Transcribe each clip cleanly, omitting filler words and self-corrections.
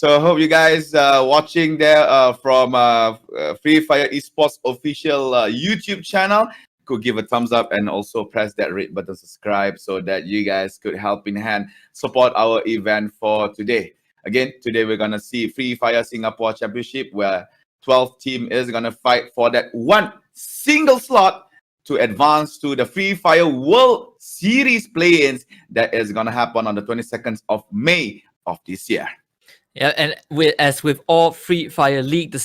So I hope you guys watching there from Free Fire Esports official YouTube channel could give a thumbs up and also press that red button, subscribe, so that you guys could help in hand support our event for today. Again, today we're gonna see Free Fire Singapore Championship, where 12 team is gonna fight for that one single slot to advance to the Free Fire World Series play-ins that is gonna happen on the 22nd of May of this year. Yeah, and as with all Free Fire League, the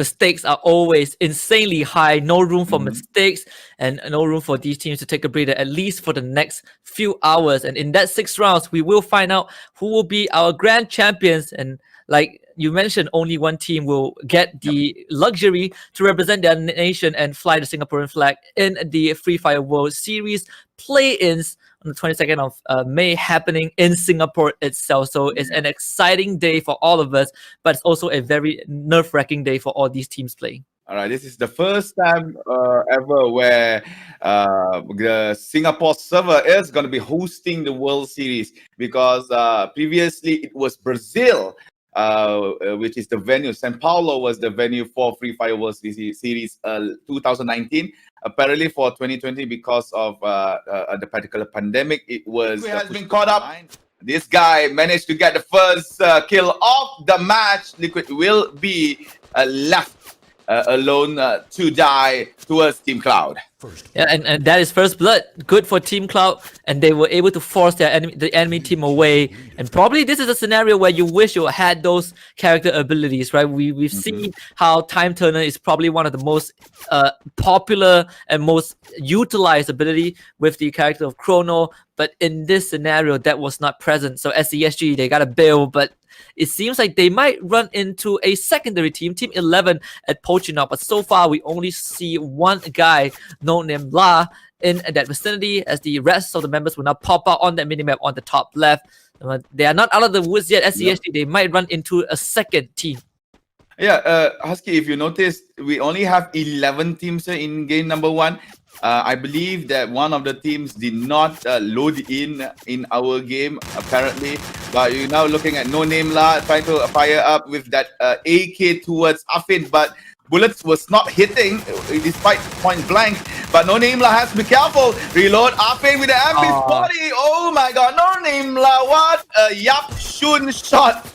stakes are always insanely high. No room for mistakes and no room for these teams to take a breather, at least for the next few hours. And in that 6 rounds, we will find out who will be our grand champions. And like you mentioned, only one team will get the luxury to represent their nation and fly the Singaporean flag in the Free Fire World Series play-ins on the 22nd of May, happening in Singapore itself. So it's an exciting day for all of us, but it's also a very nerve-wracking day for all these teams playing. All right, this is the first time ever where the Singapore server is going to be hosting the World Series, because previously it was Brazil, which is the venue. São Paulo was the venue for Free Fire World Series 2019. Apparently for 2020, because of the particular pandemic, it has been caught up. This guy managed to get the first kill of the match. Liquid will be left alone to die towards Team Cloud. Yeah, and that is first blood. Good for Team Cloud, and they were able to force the enemy team away. And probably this is a scenario where you wish you had those character abilities, right? We've seen how Time Turner is probably one of the most popular and most utilized ability with the character of Chrono, but in this scenario that was not present. So SCSG, they got a bill, but it seems like they might run into a secondary team, Team 11 at Pochinok. But so far, we only see one guy, named La, in that vicinity, as the rest of the members will now pop out on that minimap on the top left. They are not out of the woods yet. SCSG, they might run into a second team. Yeah, Husky, if you notice, we only have 11 teams in game number 1. I believe that one of the teams did not load in our game, apparently. But you're now looking at No Name La trying to fire up with that AK towards Afin, but bullets was not hitting despite point blank. But No Name La has to be careful. Reload Afin with the MP40. Oh my god, No Name La, what a Yap Shun shot.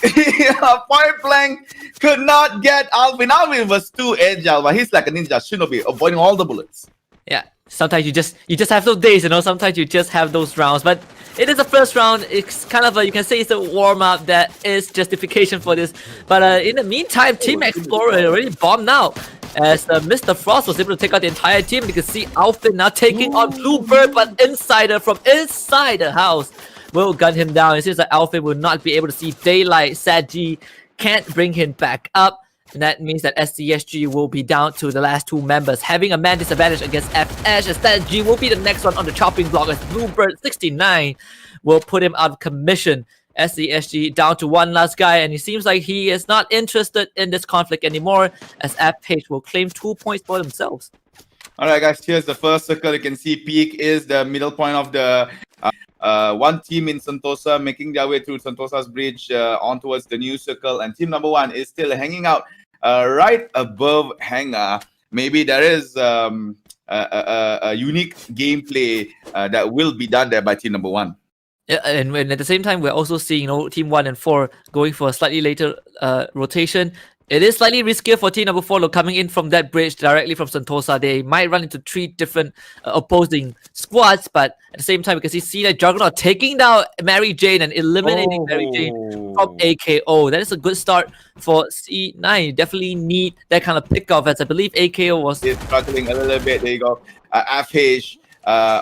Point blank could not get Alvin. Alvin was too agile, but he's like a ninja shinobi, avoiding all the bullets. Yeah, sometimes you just have those days, sometimes you just have those rounds. But it is the first round. It's kind of you can say it's a warm-up. That is justification for this. But in the meantime, Team Explorer already bombed out, as Mr. Frost was able to take out the entire team. You can see Alvin now taking on Bluebird, but Insider from inside the house will gun him down. It seems like Alvin will not be able to see daylight. Sadji can't bring him back up. And that means that SCSG will be down to the last 2 members, having a man disadvantage against FS. SCSG will be the next one on the chopping block, as Bluebird 69 will put him out of commission. SCSG down to one last guy, and it seems like he is not interested in this conflict anymore, as FH will claim 2 points for themselves. Alright guys, here's the first circle. You can see Peak is the middle point of the one team in Sentosa, making their way through Sentosa's bridge on towards the new circle, and team number 1 is still hanging out right above Hangar. Maybe there is a unique gameplay that will be done there by team number 1. Yeah, and at the same time, we're also seeing team 1 and 4 going for a slightly later rotation. It is slightly riskier for team number 4 coming in from that bridge directly from Sentosa. They might run into 3 different opposing squads, but at the same time, we can see that Juggernaut taking down Mary Jane and eliminating Mary Jane from AKO. That is a good start for C9. You definitely need that kind of pick-off, as I believe AKO was struggling a little bit. There you go. FH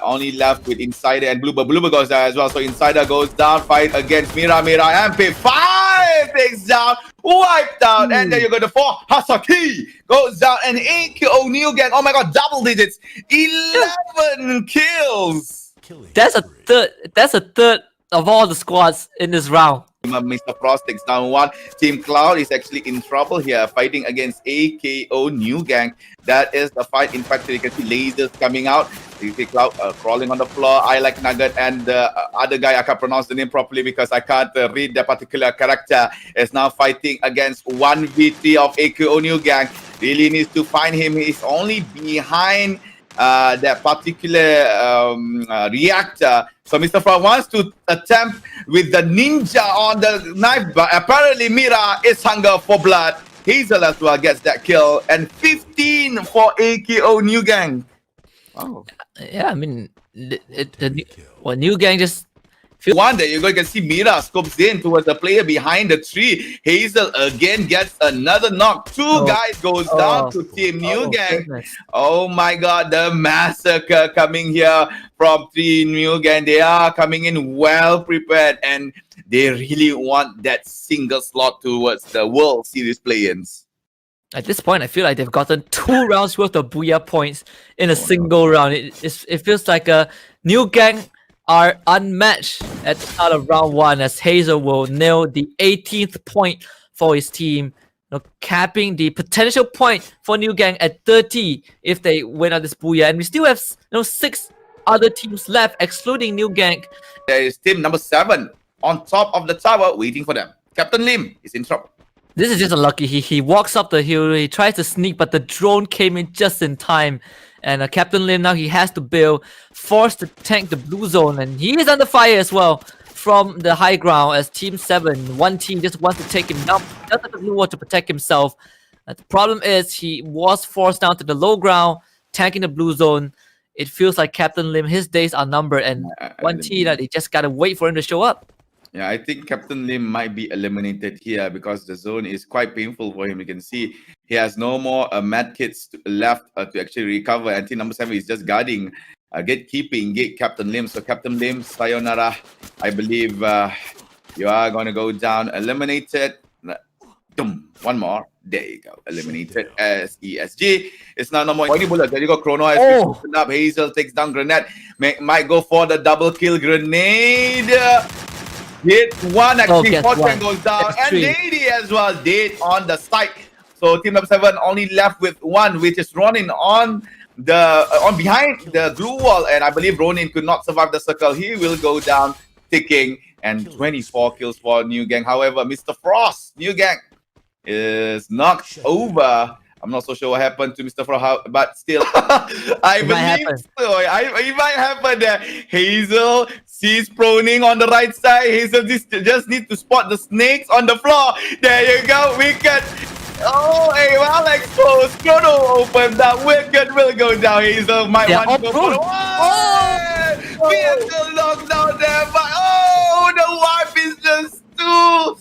only left with Insider and Bluebird. Bluebird goes down as well. So Insider goes down, fight against Mira. MP5 takes down, wiped out. And then you go to 4. Hasaki goes down, and AKO NewGank. Oh my god, double digits. 11 kills. That's a third of all the squads in this round. Mr. Frost takes down one. Team Cloud is actually in trouble here, fighting against AKO NewGank. That is the fight. In fact, you can see lasers coming out. You see Cloud crawling on the floor. I like Nugget and the other guy, I can't pronounce the name properly because I can't read that particular character, is now fighting against 1v3 of AKO NewGank. Really needs to find him. He's only behind that particular reactor. So Mr. Frog wants to attempt with the ninja on the knife, but apparently Mira is hunger for blood. Hazel as well gets that kill, and 15 for AKO NewGank. Wow. Yeah, I mean, NewGank just One there you go, you can see Mira scopes in towards the player behind the tree. Hazel again gets another knock. Two guys goes down to Team NewGank. Oh my god, the massacre coming here from Team NewGank. They are coming in well prepared and they really want that single slot towards the World Series play-ins. At this point, I feel like they've gotten 2 rounds worth of Booyah points in a single round. It feels like NewGank are unmatched at the start of round 1 as Hazel will nail the 18th point for his team, capping the potential point for NewGank at 30 if they win out this Booyah. And we still have 6 other teams left, excluding NewGank. There is team number 7 on top of the tower waiting for them. Captain Lim is in trouble. This is just unlucky. He walks up the hill, he tries to sneak, but the drone came in just in time. And Captain Lim now he has to bail, forced to tank the blue zone, and he is under fire as well from the high ground as Team 7. One team just wants to take him down, just like the blue one to protect himself. The problem is he was forced down to the low ground, tanking the blue zone. It feels like Captain Lim, his days are numbered, and one team that they just gotta wait for him to show up. Yeah, I think Captain Lim might be eliminated here because the zone is quite painful for him. You can see he has no more med kits left to actually recover. And team number 7 is just guarding, gatekeeping Captain Lim. So Captain Lim, sayonara. I believe you are going to go down eliminated. One more. There you go. Eliminated as ESG. It's now no more. There you go. Chrono has opened up. Hazel takes down Grenade. Might go for the double kill grenade. Hit one, actually, Fortune goes down, and Lady as well dead on the site. So team number 7 only left with 1, which is Ronin on behind the glue wall, and I believe Ronin could not survive the circle. He will go down ticking, and 24 kills for NewGank. However, Mr. Frost, NewGank, is knocked over. I'm not so sure what happened to Mr. Frost, but still, I believe so. It might happen that Hazel sees proning on the right side. Hazel just need to spot the snakes on the floor. There you go. Wicked. Oh, hey, well exposed. Chrono opened up. Wicked will go down. Hazel might want to go for the one. Vehicle knocked down there, but the wife is just too.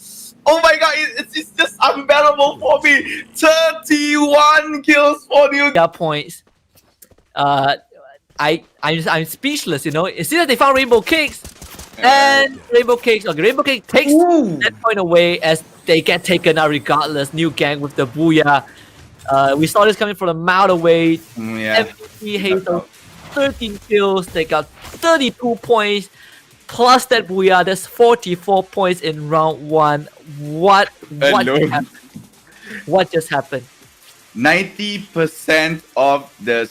Oh my god, it's just unbearable for me. 31 kills for you. Points. I'm speechless, It seems like they found Rainbow Cakes. And Rainbow Cakes takes that point away as they get taken out regardless. NewGank with the Booyah. We saw this coming from a mile away. MVP Hazel, 13 kills. They got 32 points. Plus that Booyah, that's 44 points in round 1. What just happened? What just happened? 90% of the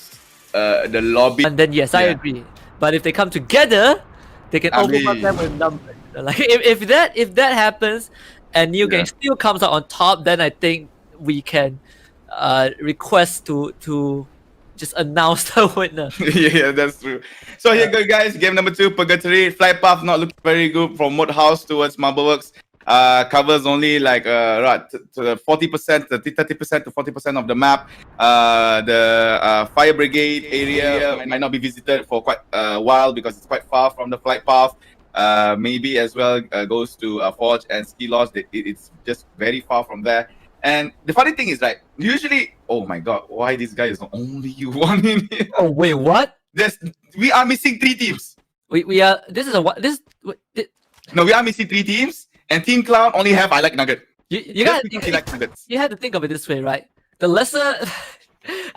lobby. And then yes, I agree. But if they come together, they can overcome them with numbers. Like if that happens, and NewGank still comes out on top, then I think we can request to just announce the winner. Yeah, that's true. So here go, guys. Game number 2, Purgatory. Flight path not looking very good from Moat House towards Marbleworks. Covers only like to the 40%, 30% to 40% of the map. The fire brigade area might not be visited for quite a while because it's quite far from the flight path. Maybe as well goes to Forge and Ski Lodge. It's just very far from there. And the funny thing is, like, usually, oh my god, why this guy is the only one in here? Oh wait, what? We are missing 3 teams. We are. This is a what? No, we are missing 3 teams, and Team Cloud only have I like Nugget. You had to think of it this way, right? The lesser,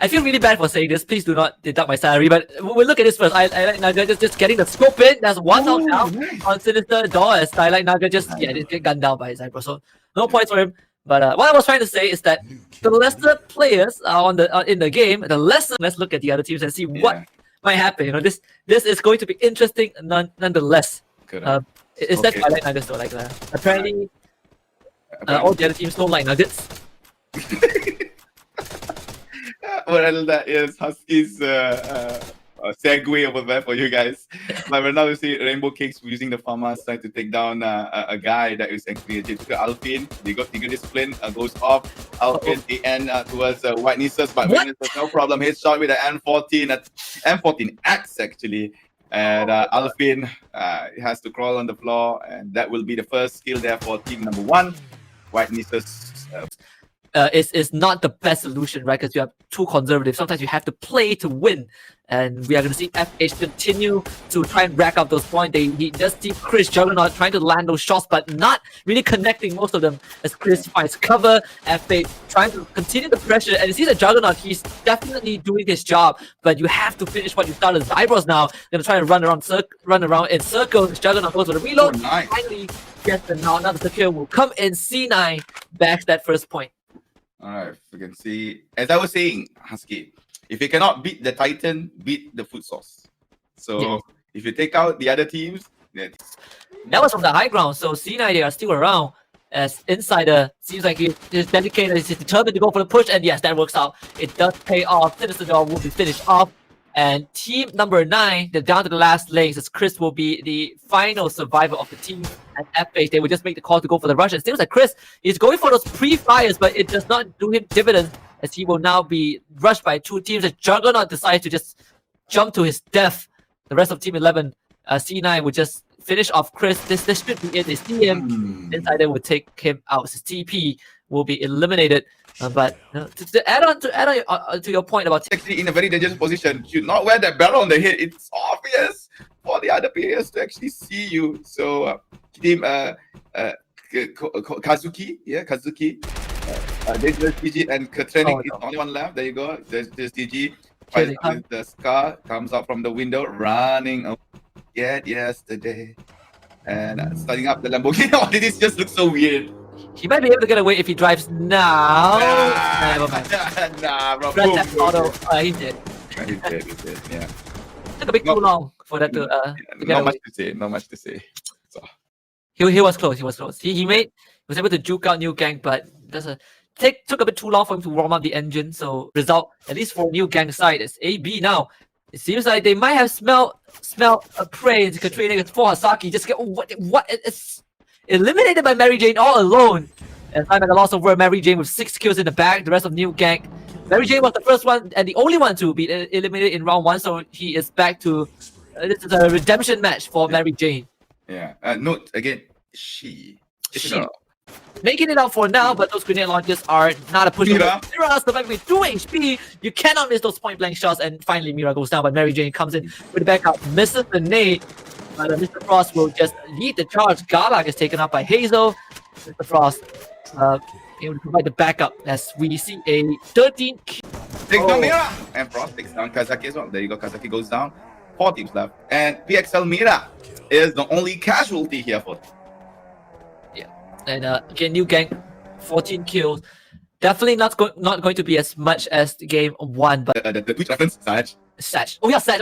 I feel really bad for saying this. Please do not deduct my salary. But we'll look at this first. I like Naga just getting the scope in. That's one out now on Sinister Door as I like Naga just get gunned down by Cyber. So no points for him. But what I was trying to say is that the lesser players are in the game, the lesser. Let's look at the other teams and see what might happen. You know, this is going to be interesting nonetheless. Is that I like Nuggets though? Like apparently, all the other teams don't like Nuggets. Well, that is Husky's segue over there for you guys. But right now we see Rainbow Cakes using the farmers trying to take down a guy that is actually a typical Alpine. They got Tiger Discipline, goes off. Alpine AN towards White Nissus, but White Nissus no problem. Headshot with an M14X actually. And Alpine has to crawl on the floor, and that will be the first kill there for team number 1. White Nissus. Is not the best solution, right? Because you have too conservative. Sometimes you have to play to win. And we are going to see FH continue to try and rack up those points. He does see Chris Juggernaut trying to land those shots, but not really connecting most of them as Chris finds cover. FH trying to continue the pressure. And you see the Juggernaut, he's definitely doing his job, but you have to finish what you started. Zybros now going to try and run around in circles. Juggernaut goes for the reload. Nice. Finally gets the now. Another secure will come in. C9 backs that first point. Alright, we can see. As I was saying, Husky, if you cannot beat the Titan, beat the food source. So if you take out the other teams, that was from the high ground. So C9 they are still around. As Insider seems like he's dedicated, he's determined to go for the push, and yes, that works out. It does pay off. Sinister Door will be finished off. And team number 9, they're down to the last lanes as Chris will be the final survivor of the team. And FH, they will just make the call to go for the rush. It seems like Chris is going for those pre-fires, but it does not do him dividends as he will now be rushed by 2 teams. As Juggernaut decides to just jump to his death. The rest of team 11, C9 will just finish off Chris. This should be it. They see him. Insider will take him out. His TP will be eliminated. But to add on to your point about actually in a very dangerous position, should not wear that barrel on the head. It's obvious for the other players to actually see you. So team Kazuki, there's TG and Katrinic is the only one left. There you go. There's TG. The Scar comes out from the window, running yet yesterday, and starting up the Lamborghini. All this just looks so weird. He might be able to get away if he drives now. Never mind. Nah, bro. He's dead. He's dead, yeah. Took a bit too long for that to get not away. Not much to say. So. He was close. He was able to juke out NewGank, but took a bit too long for him to warm up the engine. So result, at least for NewGank side, is AB now. It seems like they might have smelled a prey into Katrina for Hasaki. Just get what it's eliminated by Mary Jane all alone. And I'm at a loss of word. Mary Jane with 6 kills in the bag. The rest of NewGank. Mary Jane was the first one and the only one to be eliminated in round 1. So he is back to this is a redemption match for Mary Jane. Yeah. Note again. She. Making it out for now, but those grenade launches are not a push. Mira surviving with 2 HP. You cannot miss those point blank shots. And finally, Mira goes down, but Mary Jane comes in with the backup, misses the nade. But Mr. Frost will just lead the charge. Garlock is taken up by Hazel. Mr. Frost able to provide the backup as we see a 13 kill. Takes down Mira, and Frost takes down Kazaki as well. There you go, Kazaki goes down. 4 teams left, and PXL Mira is the only casualty here for. Yeah, and again, NewGank, 14 kills. Definitely not going to be as much as the game 1, but the Twitch reference, Saj. Oh yeah, Saj.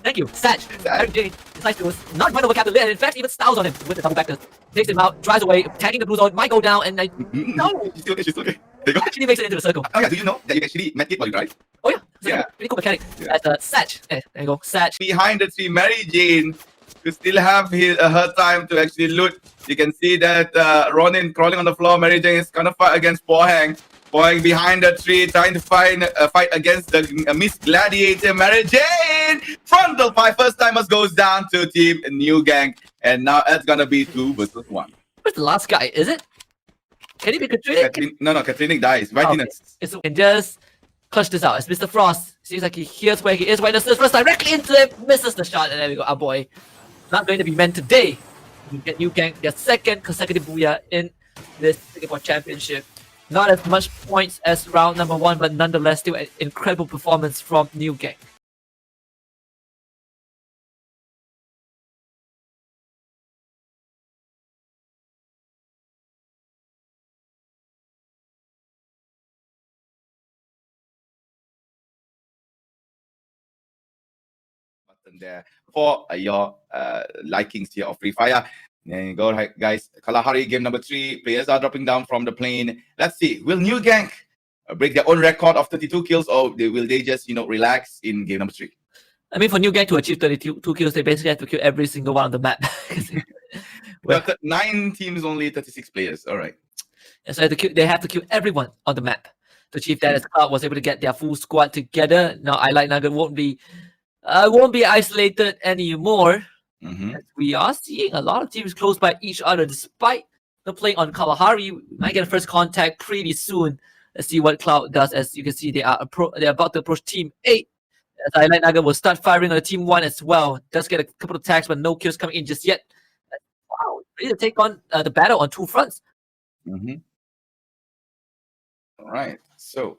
Thank you, Saj. Mary Jane decides to not run over Captain Lee, and in fact even styles on him with the double backer. Takes him out, drives away, tagging the blue zone, might go down, and no! She's still okay. There you go. Actually makes it into the circle. Oh yeah, do you know that you actually met it while you drive? Oh yeah, pretty cool mechanic. That's Saj. There you go, Saj. Behind the tree, Mary Jane to still have her time to actually loot. You can see that Ronin crawling on the floor. Mary Jane is gonna fight against Pohang. Pohang behind the tree, trying to fight against the Miss Gladiator. Mary Jane! Frontal fight, first timers goes down to team NewGank. And now it's gonna be 2 versus 1. Where's the last guy? Is it? Can he be Katrina? No, Katrina dies. Right in it. So can just clutch this out. As Mr. Frost seems like he hears where he is. Witnesses first directly into him, misses the shot, and there we go. Our boy, not going to be meant today. You get NewGank their 2nd consecutive booyah in this Singapore Championship. Not as much points as round number 1, but nonetheless still an incredible performance from NewGank. Button there for your likings here of Free Fire. There you go, right, guys. Kalahari game number 3. Players are dropping down from the plane. Let's see. Will NewGank break their own record of 32 kills, or will they just, relax in game number 3? I mean, for NewGank to achieve 32 kills, they basically have to kill every single one on the map. Well, 9 teams, only 36 players. All right. So they have to kill everyone on the map to achieve that. As Cloud was able to get their full squad together. Now, iLightNugget won't be isolated anymore. Mm-hmm. As we are seeing a lot of teams close by each other, despite the play on Kalahari. We might get a first contact pretty soon. Let's see what Cloud does. As you can see, they're about to approach Team 8. As iLightNugget will start firing on Team 1 as well. Does get a couple of attacks, but no kills coming in just yet. Wow, ready to take on the battle on 2 fronts. Mm-hmm. All right. So,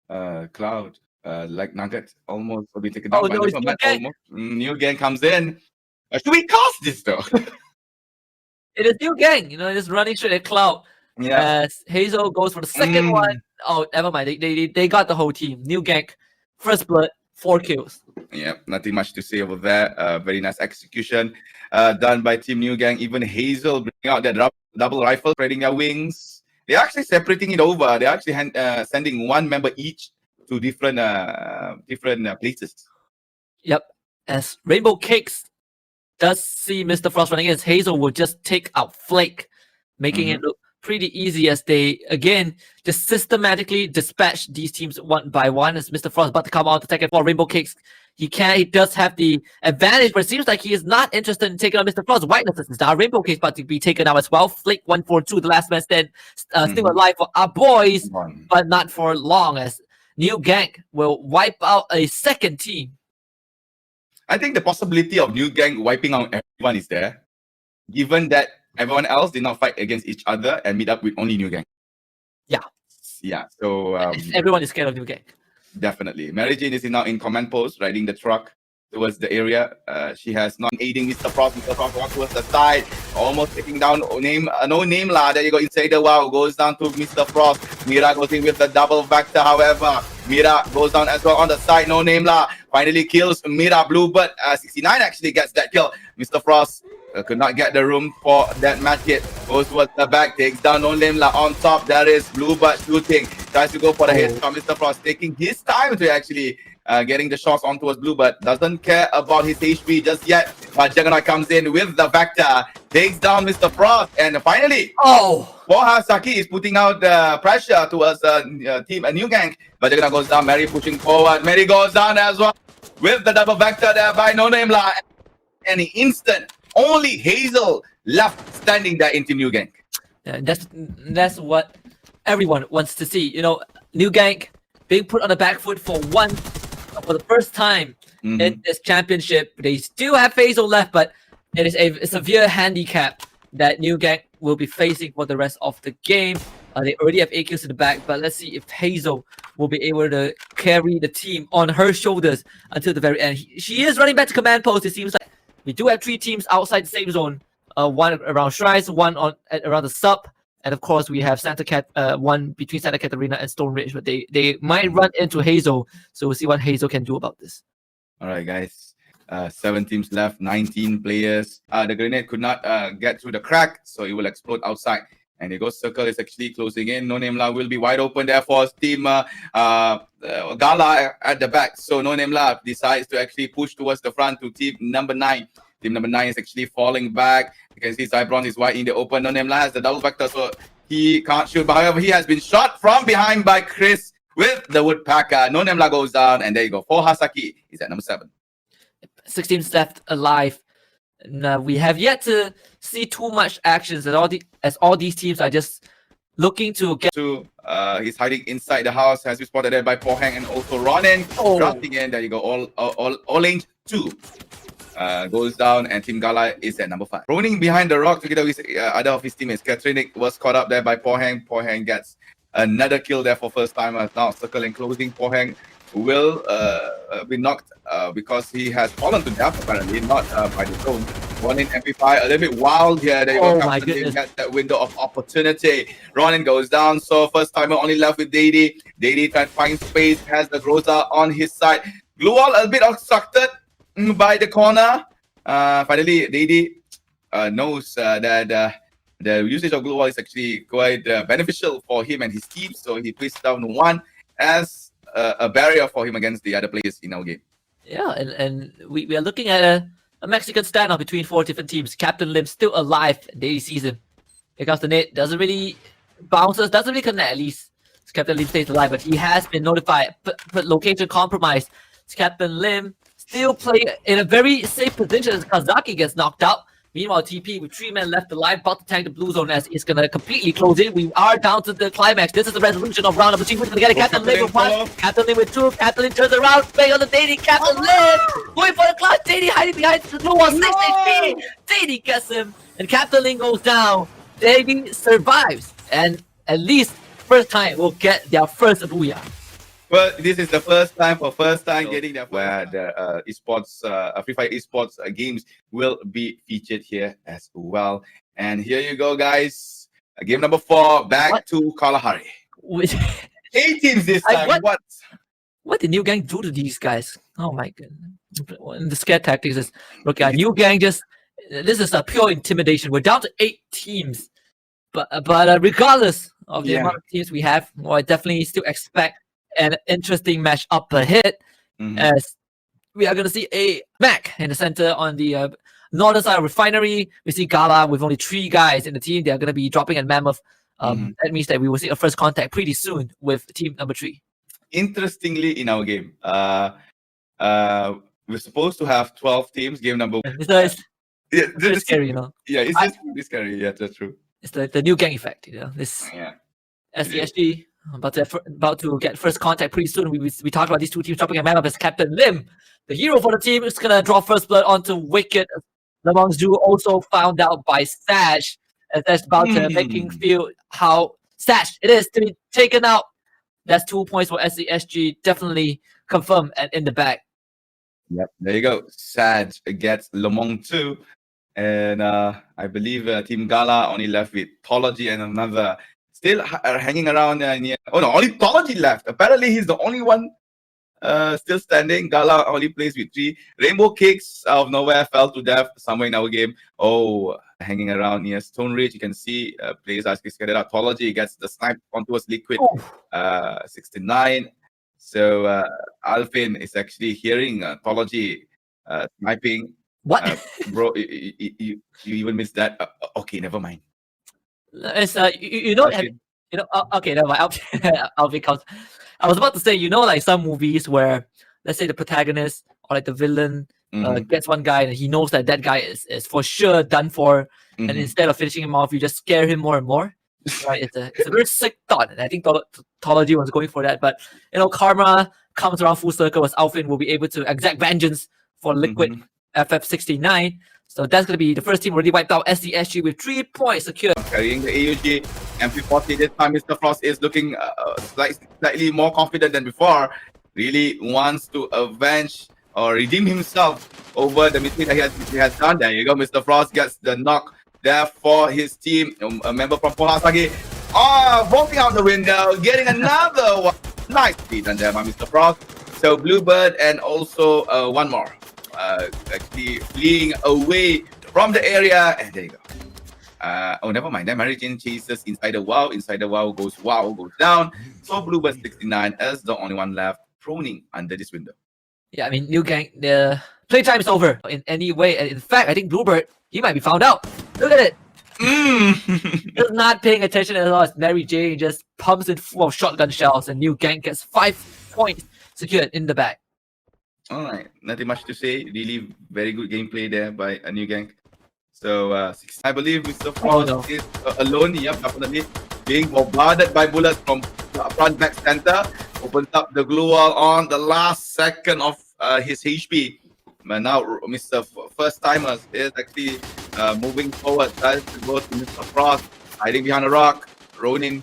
Cloud, like Nugget, almost will be taken down by it's almost. NewGank comes in. Should we cast this though? It is NewGank, just running straight at Cloud. Yeah. As Hazel goes for the second one. Oh, never mind. They got the whole team. NewGank, first blood, 4 kills. Yeah, nothing much to say over there. Very nice execution done by Team NewGank. Even Hazel bringing out their double rifle, spreading their wings. They're actually separating it over. They're actually sending one member each to different places. Yep. As Rainbow Cakes does see Mr. Frost running against, Hazel will just take out Flake, making it look pretty easy as they, again, just systematically dispatch these teams one by one. As Mr. Frost about to come out to take it for Rainbow Cakes. He does have the advantage, but it seems like he is not interested in taking on Mr. Frost. Whiteness is now Rainbow Cakes about to be taken out as well. Flake 142, the last man stand, still alive for our boys, but not for long, as NewGank will wipe out a second team. I think the possibility of NewGank wiping out everyone is there, given that everyone else did not fight against each other and meet up with only NewGank. Yeah. So everyone is scared of NewGank. Definitely. Mary Jane is now in command post, riding the truck towards the area. She has not aiding Mr. Frost. Mr. Frost walks towards the side, almost taking down no name lah. There you go. Insider wow goes down to Mr. Frost. Mira goes in with the double vector. However, Mira goes down as well on the side. No name lah. Finally kills Mira. Bluebird 69 actually gets that kill. Mr. Frost could not get the room for that match hit. Goes towards the back, takes down No Name La. On top, there is Bluebird shooting. Tries to go for the hit from Mr. Frost, taking his time to actually getting the shots on towards Bluebird. Doesn't care about his HP just yet. But Juggernaut comes in with the Vector, takes down Mr. Frost, and finally, Boha Saki is putting out the pressure towards team NewGank. But Juggernaut goes down, Mary pushing forward. Mary goes down as well with the double Vector there by No Name La. Any instant, only Hazel left standing there in Team NewGank. Yeah, that's what everyone wants to see. NewGank being put on the back foot for the first time in this championship. They still have Hazel left, but it is a severe handicap that NewGank will be facing for the rest of the game. They already have 8 kills in the back, but let's see if Hazel will be able to carry the team on her shoulders until the very end. She is running back to command post. It seems like we do have 3 teams outside the safe zone. One around Shrines, one around the sub, and of course we have one between Santa Catarina and Stone Ridge. But they might run into Hazel, so we'll see what Hazel can do about this. All right, guys. 7 teams left, 19 players. The grenade could not get through the crack, so it will explode outside. And the ghost circle is actually closing in. No Name La will be wide open there for Team Gala at the back. So No Name La decides to actually push towards the front to Team number 9. Team number 9 is actually falling back. You can see Cybron is wide in the open. No Name La has the double vector, so he can't shoot. But however, he has been shot from behind by Chris with the woodpecker. No Name La goes down, and there you go. For Hasaki is at number 7. 6 teams left alive. And, we have yet to see too much actions as all these teams are just looking to get to. He's hiding inside the house. Has been spotted there by Pohang and also Ronin. Drafting in. There you go. Orange 2. Goes down, and Team Gala is at number 5. Ronin behind the rock together with other of his teammates. Katrinik was caught up there by Pohang. Pohang gets Another kill there for first timers. Now circle and closing. Pohang will be knocked because he has fallen to death apparently, not by the zone. One in MP5, a little bit wild here. There you go. My Captain goodness. Lim, that window of opportunity. Ronin goes down, so first timer only left with Dady. Dady trying to find space, has the Groza on his side. Glue Wall a bit obstructed by the corner. Finally, Dady knows that the usage of Glue Wall is actually quite beneficial for him and his team, so he twists down one as a barrier for him against the other players in our game. Yeah, and we are looking at a Mexican standoff between 4 different teams. Captain Lim still alive. Daily sees him. Here comes the nade. Doesn't really bounces. Doesn't really connect at least. Captain Lim stays alive, but he has been notified. But location compromised. Captain Lim still playing in a very safe position as Kazaki gets knocked out. Meanwhile, TP with 3 men left alive, about to tank the blue zone as it's gonna completely close in. We are down to the climax. This is the resolution of round number 2. We're gonna get it. Captain Lim with 1, Captain Lim with 2. Captain Lim turns around, bang on the Dady. Captain Lim going for the clutch. Dady hiding behind the blue wall. 6 HP. Dady gets him, and Captain Lim goes down. Dady survives, and at least first time will get their first booyah. Well, this is the first time getting that where the esports, Free Fire esports games will be featured here as well. And here you go, guys. Game number 4, back to Kalahari. 8 teams this time. What did NewGank do to these guys? Oh my goodness. The scare tactics is look at NewGank. This is a pure intimidation. We're down to 8 teams, but regardless of the amount of teams we have, well, I definitely still expect an interesting match up ahead, as we are going to see a Mac in the center on the northern side of Refinery. We see Gala with only 3 guys in the team. They are going to be dropping at Mammoth. That means that we will see a first contact pretty soon with team number 3. Interestingly, in our game, we're supposed to have 12 teams. Game number 1. So it's scary, you know. Yeah, it's just really scary. Yeah, that's true. It's the NewGank effect, you know. This SCSG. About to get first contact pretty soon. We talked about these 2 teams dropping a man up as Captain Lim, the hero for the team, is gonna draw first blood onto Wicked. Lemong's Ju also found out by Sash, as that's about to making feel how Sash it is to be taken out. That's 2 points for SCSG, definitely confirmed and in the bag. Yep, there you go. Sash gets Lemong too, and I believe Team Gala only left with Tology and another. Still hanging around near. Oh no, only Tology left. Apparently, he's the only one still standing. Gala only plays with 3. Rainbow Kicks out of nowhere fell to death somewhere in our game. Oh, hanging around near Stone Ridge. You can see players are scattered out. Tology gets the snipe onto us Liquid. 69. So Alvin is actually hearing Tology sniping. What? Bro, you even missed that? Okay, never mind. It's okay, never mind. I'll be count. I was about to say, you know, like some movies where, let's say, the protagonist or like the villain gets one guy and he knows that guy is for sure done for, and instead of finishing him off, you just scare him more and more. Right? It's a very sick thought, and I think Tology was going for that. But you know, karma comes around full circle as Alvin will be able to exact vengeance for Liquid FF69. So that's going to be the first team already wiped out. SCSG with 3 points secured. Carrying the AUG, MP40 this time, Mr. Frost is looking slightly more confident than before. Really wants to avenge or redeem himself over the mistake that he has done. There you go, Mr. Frost gets the knock there for his team. A member from Pohasagi. Bolting out the window, getting another one. Nicely done there by Mr. Frost. So Bluebird and also one more. Actually fleeing away from the area, and there you go. Never mind. Then Mary Jane chases inside the wow. Inside the wow goes down. So Bluebird 69 is the only one left, proning under this window. Yeah, I mean, NewGank, the playtime is over in any way. And in fact, I think Bluebird, he might be found out. Look at it. Just not paying attention at all as Mary Jane just pumps in full of shotgun shells, and NewGank gets 5 points secured in the bag. All right, nothing much to say. Really very good gameplay there by a NewGank. So I believe Mr. Frost is alone. Yep, definitely being bombarded by bullets from front, back, center. Opens up the glue wall on the last second of his HP. But now Mr. First Timers is actually moving forward. Tries to go to Mr. Frost, hiding behind a rock. Ronin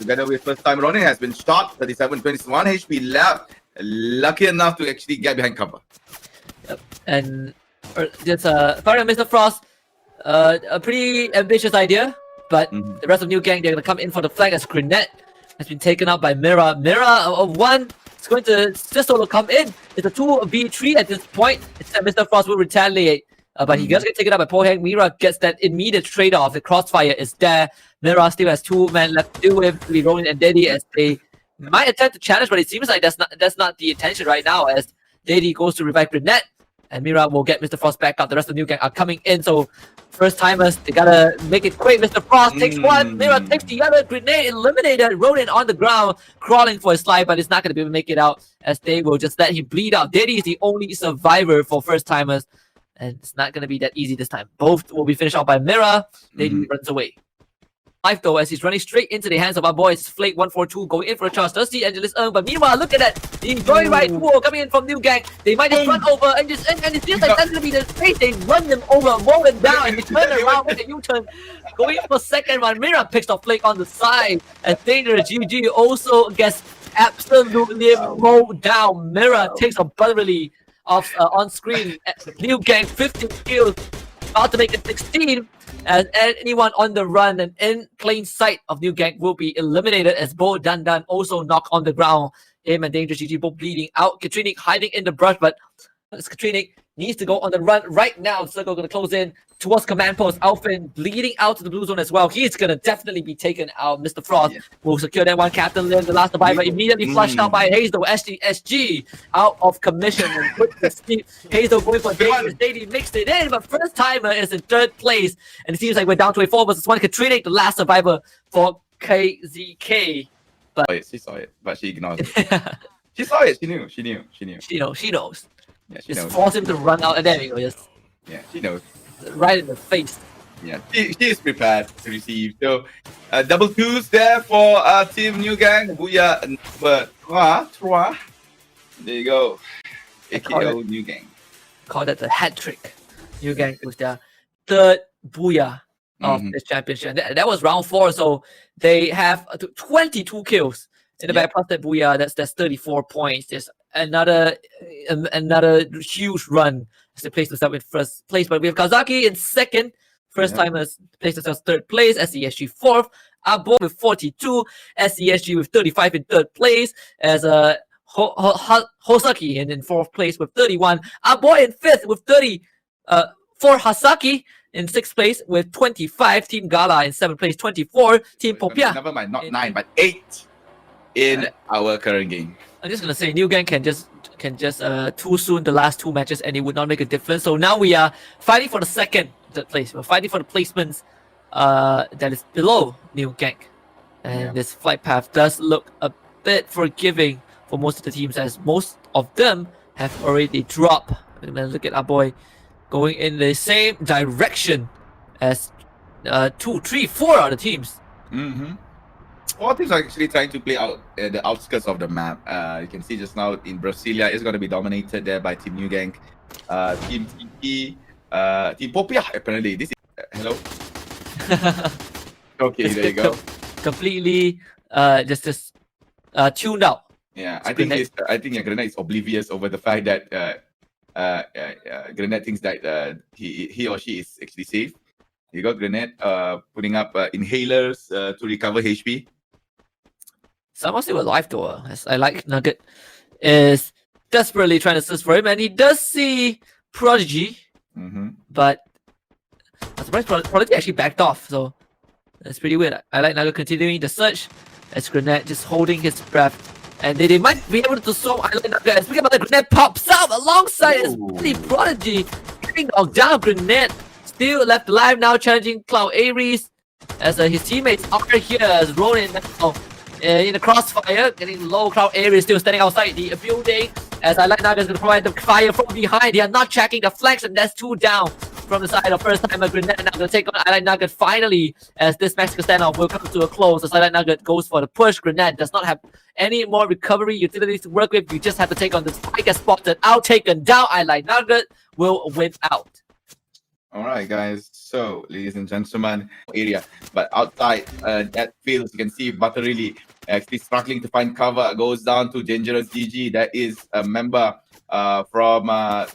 together with first time Ronin has been shot. 37, 21 HP left. Lucky enough to actually get behind cover. Yep. And just firing Mr. Frost, a pretty ambitious idea, but the rest of NewGank, they're gonna come in for the flank as Grenade has been taken out by Mira. Mira of one is going to just solo come in. It's a 2v3 at this point. It's that Mr. Frost will retaliate. But he does get taken out by Pohang. Mira gets that immediate trade-off. The crossfire is there. Mira still has 2 men left to deal with, Ronin and Daddy, as they might attempt to challenge, but it seems like that's not the intention right now, as Daddy goes to revive Grenade, and Mira will get Mr. Frost back up. The rest of NewGank are coming in, so first timers, they gotta make it quick. Mr. Frost takes one, Mira takes the other, Grenade eliminated, Ronin on the ground, crawling for a slide, but it's not gonna be able to make it out, as they will just let him bleed out. Daddy is the only survivor for first timers, and it's not gonna be that easy this time. Both will be finished off by Mira. Daddy runs away. Life though, as he's running straight into the hands of our boys. Flake 142 going in for a charge. Does see Angelus Earn, but meanwhile, look at that. The joyride wall coming in from NewGank. They might just run over and it feels like that's gonna be the space. They run them over, mow them down, and they turn around with a U-turn. Going for second one. Mira picks off Flake on the side. As Dangerous GG also gets absolutely mowed down. Mira takes a butterly off on screen. NewGank 15 kills, about to make it 16. As anyone on the run and in plain sight of NewGank will be eliminated, as Bo Dan also knocked on the ground. Him and Dangerous GG both bleeding out. Katrinik hiding in the brush, but Katrinik needs to go on the run right now. Circle gonna close in towards command post. Alfin bleeding out to the blue zone as well. He's gonna definitely be taken out. Mr. Frost will secure that one. Captain Lin, the last survivor, immediately flushed out by Hazel. SG out of commission and put the steep. Hazel going for Dangerous. Daddy mixed it in, but first timer is in third place. And it seems like we're down to a 4 versus 1. Katrinik, the last survivor for KZK. But She saw it, but she ignored it. She saw it. She knew. She knows. Yeah, she Just knows. force him to run out, and there we go. Just She knows. right in the face. Yeah, she is prepared to receive. So, double twos there for Team NewGank. Booyah number 3. There you go. AKO NewGank. Call that the hat trick. NewGank with their third booyah of this championship. That was round 4, so they have 22 kills in the back. Plus that booyah, that's 34 points. There's another huge run as they place themselves in first place. But we have Kazaki in second. First timers place themselves third place. SESG fourth. Abo with 42. SESG with 35 in third place. As Hosaki in fourth place with 31. Abo in fifth with 30. For Hasaki in sixth place with 25. Team Gala in seventh place 24. Team Popia. Never mind, not 9 but 8 in our current game. I'm just gonna say NewGank can just too soon the last 2 matches and it would not make a difference. So now we are fighting for the third place. We're fighting for the placements that is below NewGank. And this flight path does look a bit forgiving for most of the teams, as most of them have already dropped. And then look at our boy going in the same direction as 2, 3, 4 other teams. All teams are actually trying to play out the outskirts of the map. You can see just now in Brasilia is going to be dominated there by Team NewGank. Team TP, Team Popia, apparently. This is... hello? Okay, there you go. Completely just tuned out. Yeah, I think Grenade is oblivious over the fact that Grenade thinks that he or she is actually safe. You got Grenade putting up inhalers to recover HP. Someone still alive though, as I like Nugget is desperately trying to search for him, and he does see Prodigy, but I'm surprised Prodigy actually backed off, so that's pretty weird. I like Nugget continuing the search as Grenade just holding his breath, and they might be able to solve I like Nugget. Speaking about the Grenade pops out alongside his buddy Prodigy, getting knocked down. Grenade still left alive now, challenging Cloud Ares, as his teammates are here as Ronin now in the crossfire, getting low. Cloud Ares still standing outside the building, as I like Nugget is going to provide the fire from behind. They are not checking the flanks, and that's 2 down from the side of first timer. Grenade now going to take on I like Nugget finally, as this Mexican standoff will come to a close. As I like Nugget goes for the push. Grenade does not have any more recovery utilities to work with. You just have to take on this fight. Get spotted out, taken down. I like Nugget will win out. All right, guys. So, ladies and gentlemen, area. But outside that field, you can see Butterilli actually struggling to find cover. Goes down to Dangerous GG. That is a member from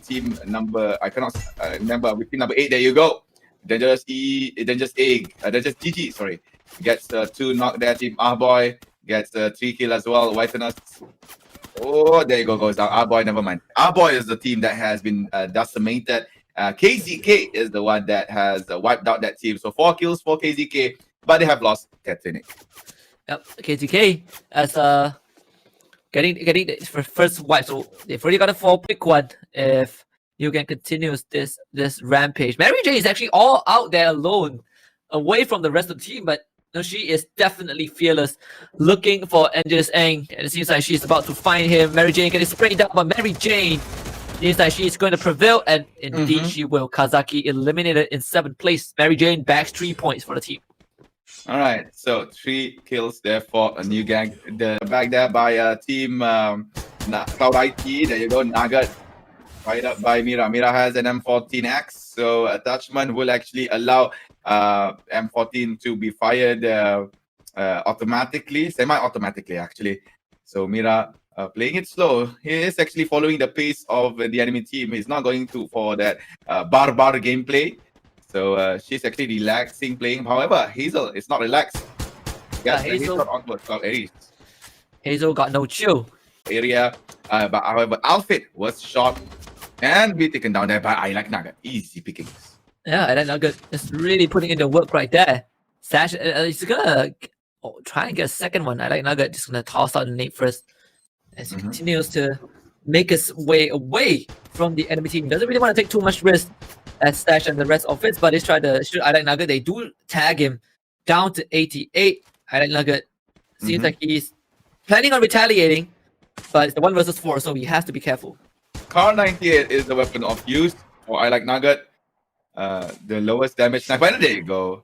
team number, I cannot remember, with team number 8. There you go. Dangerous GG, sorry. Gets 2 knock there. Team Boy gets 3 kill as well. Whiteness. Oh, there you go. Goes down. Boy, never mind. Boy is the team that has been decimated. KZK is the one that has wiped out that team. So 4 kills for KZK, but they have lost Katrinik. Yep, KZK as getting the first wipe. So they've already got a 4-pick one. If NewGank continues this rampage, Mary Jane is actually all out there alone, away from the rest of the team, but no, she is definitely fearless, looking for Angelus Eng, and it seems like she's about to find him. Mary Jane getting sprayed up, but Mary Jane seems like she's going to prevail, and indeed she will. Kazaki eliminated in 7th place. Mary Jane bags 3 points for the team. All right, so 3 kills there for a NewGank. The back there by team Cloud IT. There you go, Nugget. Fired up by Mira. Mira has an M14X, so attachment will actually allow M14 to be fired automatically, semi-automatically actually. So Mira playing it slow. He is actually following the pace of the enemy team. He's not going for that bar gameplay. So she's actually relaxing playing. However, Hazel is not relaxed. Hazel onwards. Hazel got no chill. Area, but however, Alfred was shot and be taken down there by I Like Nugget. Easy pickings. Yeah, and then Nugget is really putting in the work right there. Sash is gonna try and get a second one. I Like Nugget just gonna toss out the nade first as he continues to make his way away from the enemy team. Doesn't really want to take too much risk as Stash and the rest of it, but he's trying to shoot I Like Nugget. They do tag him down to 88. I Like Nugget seems like he's planning on retaliating, but it's the 1 versus 4, so he has to be careful. Car 98 is the weapon of use for I Like Nugget. The lowest damage sniper. And there you go.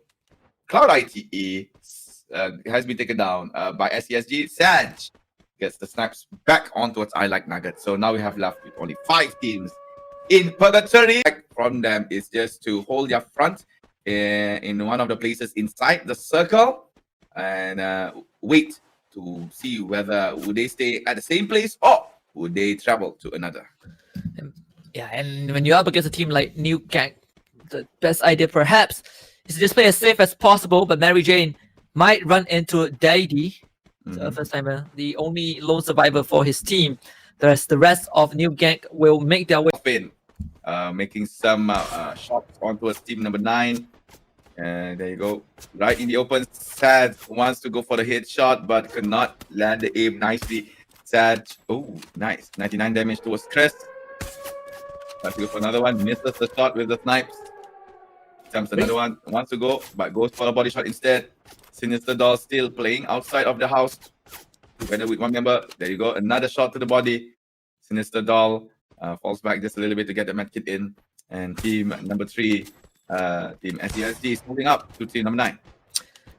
Cloud ITE has been taken down by SESG. Sag gets the snaps back on towards I Like Nugget. So now we have left with only 5 teams in purgatory. From them is just to hold their front in one of the places inside the circle and wait to see whether would they stay at the same place or would they travel to another. Yeah, and when you're up against a team like NewGank, the best idea perhaps is to just play as safe as possible, but Mary Jane might run into Daddy, the first timer, the only lone survivor for his team. The rest of NewGank will make their way in, making some shots on towards team number 9. And there you go, right in the open. Sad wants to go for the headshot, but could not land the aim nicely. Sad, oh, nice, 99 damage towards Chris. Let's go for another one. Misses the shot with the snipes. Attempts another one. Wants to go, but goes for a body shot instead. Sinister Doll still playing outside of the house. Together with one member. There you go. Another shot to the body. Sinister Doll falls back just a little bit to get the medkit in. And team number 3, team SESG is moving up to team number 9.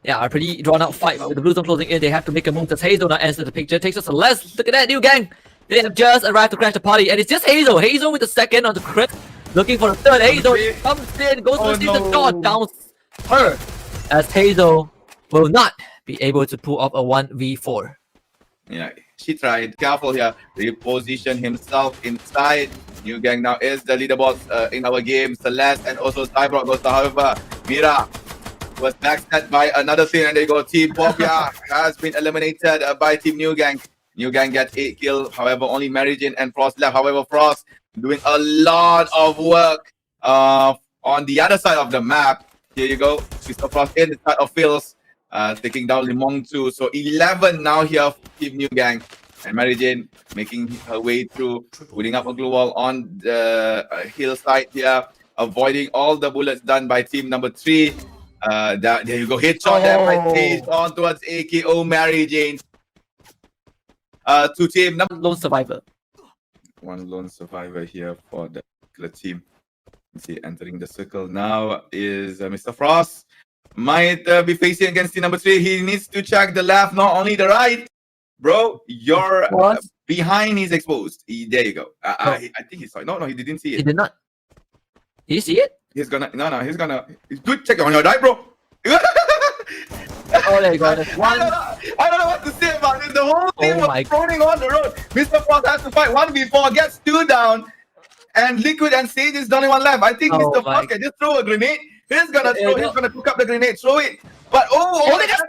Yeah, a pretty drawn out fight, but with the blue zone closing in, they have to make a move. As Hazel now enters the picture. Takes us to less. Look at that, NewGank. They have just arrived to crash the party, and it's just Hazel. Hazel with the second on the crit, looking for the third. Hazel comes in, goes to receive the shot, downs her, as Hazel will not be able to pull off a 1v4. Yeah, she tried. Careful here. Reposition himself inside. NewGank now is the leaderboard in our game. Celeste and also Cybrock goes to, however, Mira was backstabbed by another team, and they go. Team Popia has been eliminated by Team NewGank. NewGank gets 8 kills. However, only Mary Jane and Frost left. However, Frost doing a lot of work on the other side of the map. Here you go. Mr. Frost in the side of fields, taking down Limong too. So 11 now here for Team NewGank. And Mary Jane making her way through, putting up a glue wall on the hillside here, avoiding all the bullets done by team number 3. There you go. Headshot there by Taze on towards AKO Mary Jane. 2 team number Lone survivor. 1 lone survivor here for the team. See, entering the circle now is Mr. Frost. Might be facing against team number 3. He needs to check the left, not only the right. Bro, your behind is exposed. There you go. I think he saw it. No, he didn't see it. He did not. Did you see it? He's gonna he's gonna good check on your die, bro. Oh, there you go. That's one. I don't know what to say about it. The whole team Oh my was floating on the road. Mr. Frost has to fight 1v4, gets 2 down, and Liquid and Sage is the only one left. I think Oh Mr. my- Frost can just throw a grenade. He's gonna There you throw, he's go. gonna cook up the grenade, throw it. But only just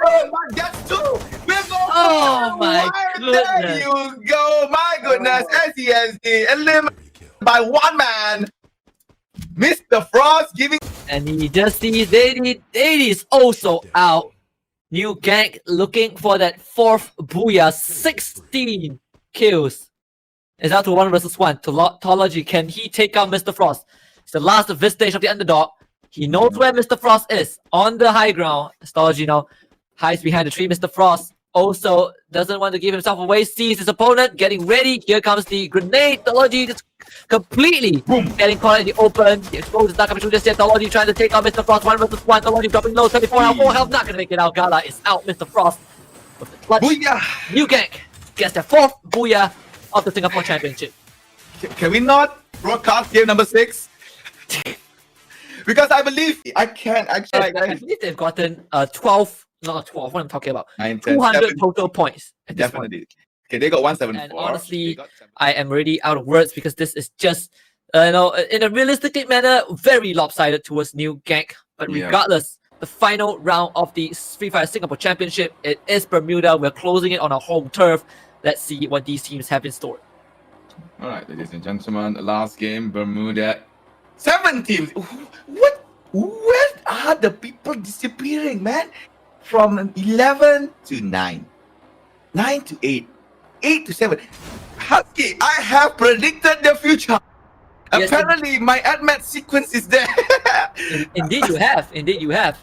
gets 2. We're going Oh my There goodness. you go. My goodness. SESD eliminated by 1 man. Mr. Frost giving And he just sees Daddy is also out. NewGank looking for that 4th booyah. 16 kills. It's out to 1 versus 1. Tautology, can he take out Mr. Frost? It's the last of this stage of the underdog. He knows where Mr. Frost is. On the high ground. Astrology now hides behind the tree. Mr. Frost also doesn't want to give himself away. Sees his opponent getting ready. Here comes the grenade. Tautology just completely getting caught in the open. The explosion is not coming through just yet. Tautology trying to take out Mr. Frost. 1 versus 1. Tautology dropping low. 24 health. 4 health. Not going to make it out. Gala is out. Mr. Frost with the clutch. Booyah. NewGank gets their 4th booyah of the Singapore Championship. Can we not broadcast game number 6? Because I believe I can't actually. I believe they've gotten 12, not 12, what I'm talking about. 9, 10, 200 7. total points at this point. Definitely. Okay, they got 174. And honestly, They got 7. I am already out of words because this is just, in a realistic manner, very lopsided towards NewGank. But Yeah. regardless, the final round of the Free Fire Singapore Championship, it is Bermuda. We're closing it on our home turf. Let's see what these teams have in store. All right, ladies and gentlemen, the last game, Bermuda. 7 teams. Where are the people disappearing, man? From 11 to 9, 9 to 8, 8 to 7. Husky, I have predicted the future. Yes, Apparently, my AdMat sequence is there. Indeed, you have. Indeed, you have.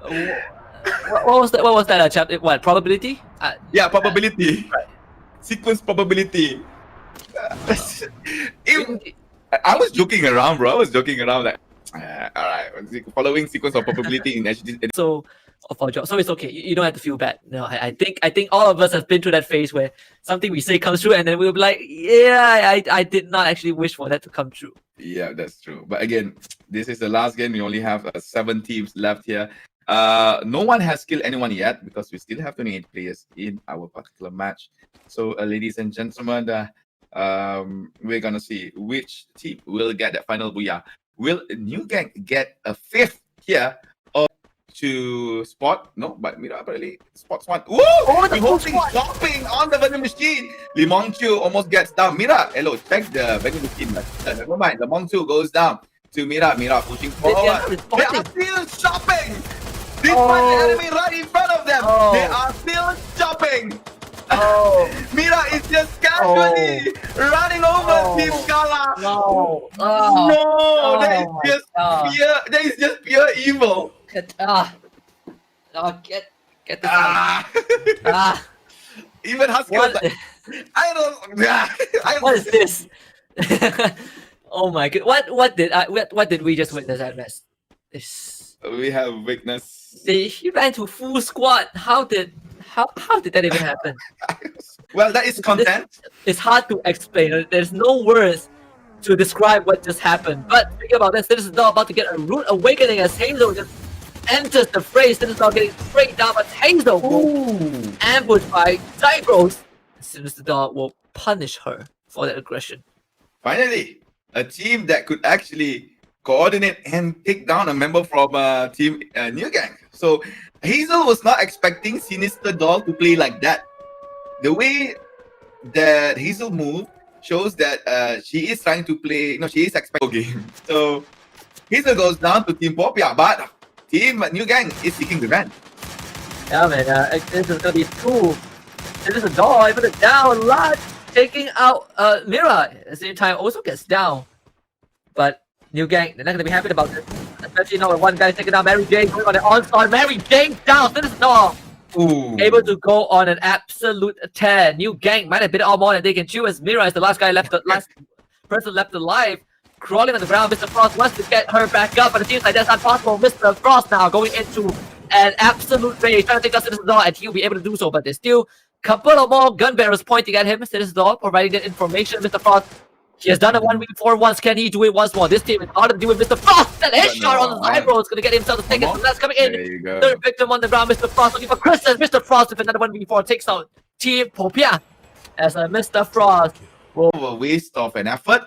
What was that? What was that? Chapter? What probability? Yeah, probability. Right. Sequence probability. I was joking around, bro. I was joking around like, all right, following sequence of probability in HD. So of our job. So it's okay. You don't have to feel bad. No, I think all of us have been through that phase where something we say comes true and then we'll be like, yeah, I did not actually wish for that to come true. Yeah, that's true. But again, this is the last game. We only have 7 teams left here. No one has killed anyone yet because we still have 28 players in our particular match. So, ladies and gentlemen, we're gonna see which team will get that final booyah. Will NewGank get a 5th here or to spot? No, but Mira apparently spots 1. Woo! Oh, the the whole first thing one. stopping on the vending machine. Limong Chu almost gets down. Mira, hello, check the vending machine. Never mind. Limong Chu goes down to Mira. Mira pushing They are forward. They responding. are still shopping. Despite Oh. the enemy right in front of them, Oh. they are still shopping. Oh Mira is just casually running over Oh. Team Kala. no! No, that is my just God. pure. That is just pure evil. Get this out. Ah. Even Husky was What? like, I don't. What is this? Oh my god! What did we just witness at best? This We have weakness. he ran to full squad. How did that even happen? Well, that is content. It's hard to explain. There's no words to describe what just happened. But think about this. This is now about to get a rude awakening as Hazel just enters the phrase. This is now getting sprayed down, but Hazel will ambushed by Zygros. Sinister Dog will punish her for that aggression. Finally, a team that could actually coordinate and take down a member from team NewGank. So Hazel was not expecting Sinister Doll to play like that. The way that Hazel moved shows that she is trying to play. No, she is expecting a game. So Hazel goes down to Team Popia, but Team NewGank is seeking revenge. Yeah, man. This is gonna be two. Sinister Dog able to down a lot, taking out Mira. At the same time, also gets down. But NewGank, they're not gonna be happy about this. Especially now with one guy taking down Mary Jane, going on an onslaught. Mary Jane down. Sinister Dog Ooh. able to go on an absolute tear. NewGank might have been all more than they can chew as Mira is the last person left alive. Crawling on the ground, Mr. Frost wants to get her back up, but it seems like that's not possible. Mr. Frost now going into an absolute rage, trying to take out Sinister Dog, and he'll be able to do so, but there's still a couple of more gun bearers pointing at him. Sinister Dog providing that information. Mr. Frost He has done a 1v4 once. Can he do it once more? This team is harder to do with Mr. Frost. That headshot on the side row is going to get himself to take it. That's coming in. There you go. Third victim on the ground. Mr. Frost looking for Kristen. Mr. Frost with another 1v4 takes out Team Popia. As Mr. Frost will... A waste of an effort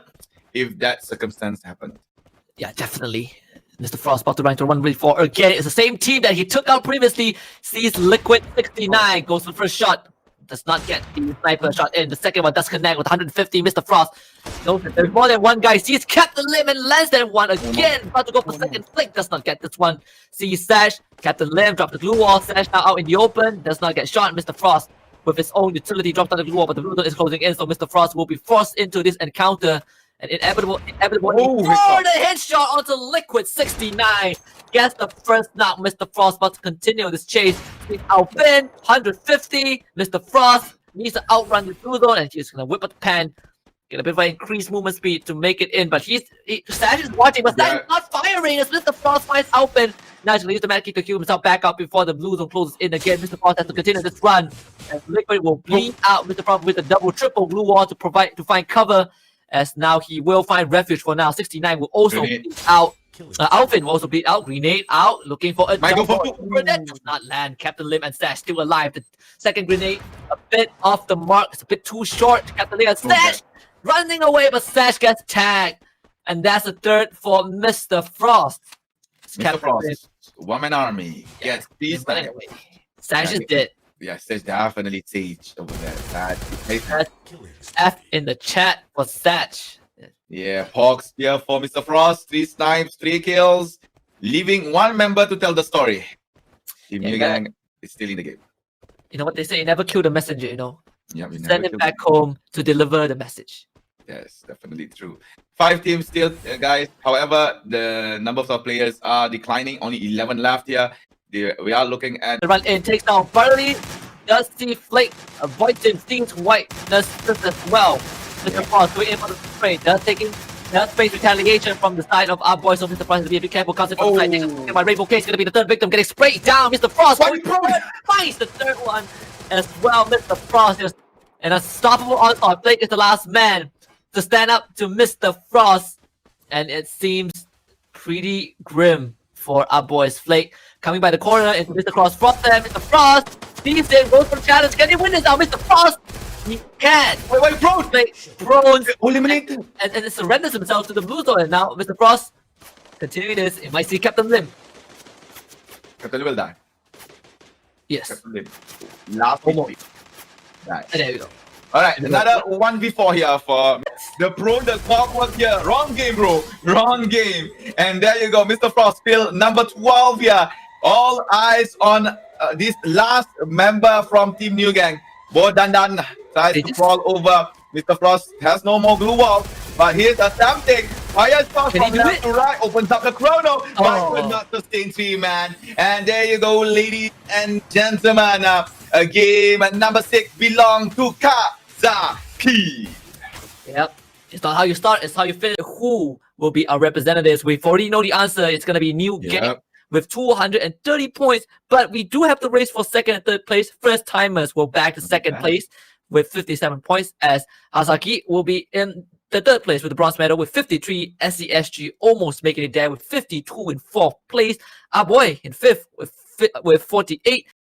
if that circumstance happened. Yeah, definitely. Mr. Frost about to run into 1v4 again. It's the same team that he took out previously. Sees Liquid 69. Goes for the first shot. Does not get the sniper shot in. The second one does connect with 150. Mr. Frost knows that there's more than one guy. Sees Captain Lim and lands that one again. About to go for second flick. Does not get this one. Sees Sash. Captain Lim drops the glue wall. Sash now out in the open. Does not get shot. Mr. Frost with his own utility drops down the glue wall, but the blue zone is closing in. So Mr. Frost will be forced into this encounter. An inevitable the headshot onto Liquid 69. Gets the first knock. Mr. Frost about to continue this chase. Alvin 150. Mr. Frost needs to outrun the blue zone, and he's gonna whip up the pan. Get a bit of an increased movement speed to make it in, but Sash is watching, but Sash is not firing as Mr. Frost finds Alvin. Naturally, use the magic to heal himself back up before the blue zone closes in again. Mr. Frost has to continue this run as Liquid will bleed out Mr. Frost with a double, triple blue wall to find cover. As now he will find refuge for now. 69 will also bleed out. Alvin will also bleed out. Grenade out. Looking for a double. Grenade does not land. Captain Lim and Sash still alive. The second grenade a bit off the mark. It's a bit too short. Captain Lim and Sash running away, but Sash gets tagged. And that's the third for Mr. Frost. Mr. Frost, one-man army. Yes, please. Sash is dead. Yes, there's definitely Sage over there. That's F in the chat for Satch. Yeah, Hawks here for Mr. Frost. 3 snipes, 3 kills, leaving one member to tell the story. Team NewGank is still in the game. You know what they say? You never kill the messenger, you know? Yeah, send him back home to deliver the message. Yes, definitely true. 5 teams still, guys. However, the numbers of players are declining. Only 11 left here. We are looking at the run in, takes down Burley. Does see Flake, avoids him, sees whiteness as well. Mr. Frost going in for the spray. Does face retaliation from the side of our boys. So Mr. Frost has to be careful, comes in from the side. My Rainbow Case is going to be the third victim, getting sprayed down. Mr. Frost finds the third one as well. Mr. Frost just an unstoppable onslaught. Flake is the last man to stand up to Mr. Frost, and it seems pretty grim for our boys. Flake coming by the corner into Mr. Frost there. Mr. Frost sees it, goes for the challenge. Can he win this now? Mr. Frost, he can. Wait, Bro! Bronze eliminated and surrenders himself to the blue zone. And now Mr. Frost continuing this. It might see Captain Lim. Captain Lim will die. Yes. Captain Lim. Last one. Nice. There we go. Alright, another 1v4 here for the pro, the clockwork here. Wrong game, bro. Wrong game. And there you go, Mr. Frost, still number 12 here. All eyes on this last member from Team NewGank. Bo Dandan tries to crawl over. Mr. Frost has no more glue wall, but here's attempting. Fire shot from left to right, opens up the chrono, but could not sustain 3 man. And there you go, ladies and gentlemen. Game number 6 belongs to Kazaki. Yep. It's not how you start, it's how you finish. Who will be our representatives? We already know the answer. It's going to be NewGank with 230 points. But we do have the race for second and third place. First timers will back to second place with 57 points, as Hazaki will be in the third place with the bronze medal with 53. SCSG almost making it there with 52 in fourth place. Our boy in fifth with 48.